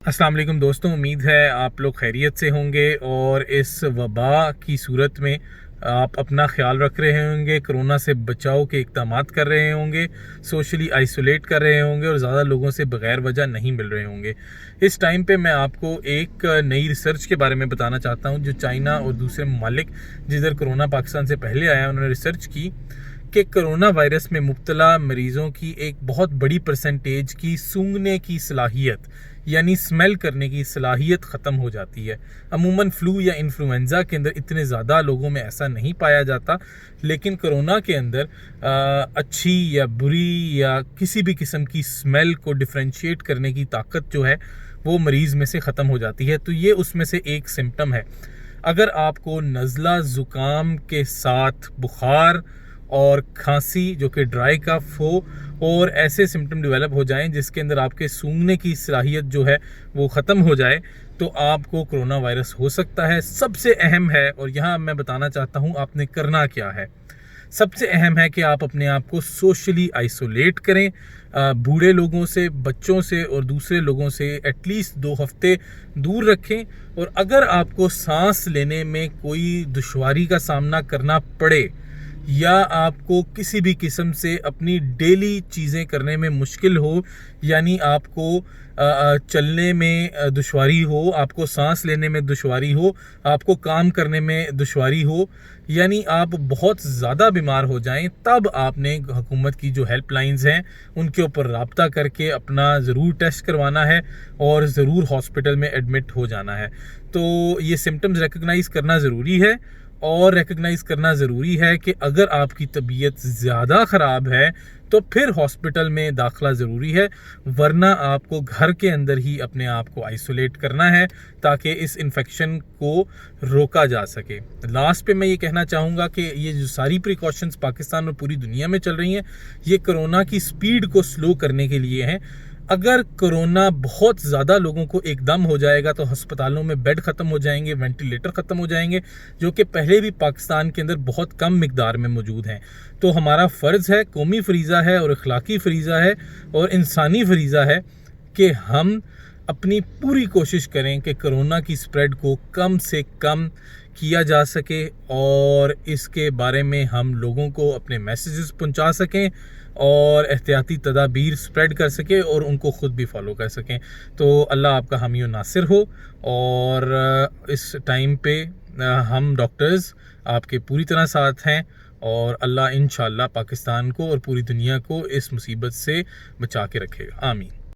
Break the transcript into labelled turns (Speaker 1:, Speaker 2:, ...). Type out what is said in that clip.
Speaker 1: अस्सलाम वालेकुम दोस्तों, उम्मीद है आप लोग खैरियत से होंगे और इस वबा की सूरत में आप अपना ख्याल रख रहे होंगे, कोरोना से बचाव के इक़दाम कर रहे होंगे, सोशली आइसोलेट कर रहे होंगे और ज़्यादा लोगों से बग़ैर वजह नहीं मिल रहे होंगे। इस टाइम पे मैं आपको एक नई रिसर्च के बारे में बताना चाहता हूँ जो चाइना और दूसरे ममालिक जिधर कोरोना पाकिस्तान से पहले आया उन्होंने रिसर्च की कि कोरोना वायरस में मुब्तला मरीज़ों की एक बहुत बड़ी परसेंटेज की सूंघने की सलाहियत यानी स्मेल करने की सलाहियत ख़त्म हो जाती है। अमूमन फ़्लू या इन्फ्लुएंज़ा के अंदर इतने ज़्यादा लोगों में ऐसा नहीं पाया जाता, लेकिन कोरोना के अंदर अच्छी या बुरी या किसी भी किस्म की स्मेल को डिफ्रेंशिएट करने की ताकत जो है वो मरीज़ में से ख़त्म हो जाती है। तो ये उसमें से एक सिम्टम है। अगर आपको नज़ला ज़ुकाम के साथ बुखार और खांसी जो कि ड्राई कफ हो और ऐसे सिम्टम डेवलप हो जाएं जिसके अंदर आपके सूंघने की सलाहियत जो है वो ख़त्म हो जाए तो आपको कोरोना वायरस हो सकता है। सबसे अहम है और यहाँ मैं बताना चाहता हूँ आपने करना क्या है। सबसे अहम है कि आप अपने आप को सोशली आइसोलेट करें, बूढ़े लोगों से, बच्चों से और दूसरे लोगों से एटलीस्ट 2 हफ्ते दूर रखें। और अगर आपको सांस लेने में कोई दुश्वारी का सामना करना पड़े या आपको किसी भी किस्म से अपनी डेली चीज़ें करने में मुश्किल हो, यानी आपको चलने में दुश्वारी हो, आपको सांस लेने में दुश्वारी हो, आपको काम करने में दुश्वारी हो, यानी आप बहुत ज़्यादा बीमार हो जाएं, तब आपने हुकूमत की जो हेल्पलाइंस हैं उनके ऊपर राब्ता करके अपना ज़रूर टेस्ट करवाना है और ज़रूर हॉस्पिटल में एडमिट हो जाना है। तो ये सिम्टम्स रिकग्नाइज़ करना ज़रूरी है और रिकग्नाइज़ करना ज़रूरी है कि अगर आपकी तबीयत ज़्यादा ख़राब है तो फिर हॉस्पिटल में दाखिला ज़रूरी है, वरना आपको घर के अंदर ही अपने आप को आइसोलेट करना है ताकि इस इन्फेक्शन को रोका जा सके। लास्ट पे मैं ये कहना चाहूँगा कि ये जो सारी प्रिकॉशंस पाकिस्तान और पूरी दुनिया में चल रही हैं ये कोरोना की स्पीड को स्लो करने के लिए हैं। अगर कोरोना बहुत ज़्यादा लोगों को एकदम हो जाएगा तो अस्पतालों में बेड ख़त्म हो जाएंगे, वेंटिलेटर ख़त्म हो जाएंगे, जो कि पहले भी पाकिस्तान के अंदर बहुत कम मिकदार में मौजूद हैं। तो हमारा फ़र्ज़ है, कौमी फ़रीज़ा है और अखलाकी फ़रीज़ा है और इंसानी फ़रीज़ा है कि हम अपनी पूरी कोशिश करें कि कोरोना की स्प्रेड को कम से कम किया जा सके और इसके बारे में हम लोगों को अपने मैसेजेस पहुंचा सकें और एहतियाती तदाबीर स्प्रेड कर सकें और उनको ख़ुद भी फॉलो कर सकें। तो अल्लाह आपका हामी और नासिर हो। और इस टाइम पे हम डॉक्टर्स आपके पूरी तरह साथ हैं और अल्लाह इंशाअल्लाह पाकिस्तान को और पूरी दुनिया को इस मुसीबत से बचा के रखेगा। आमीन।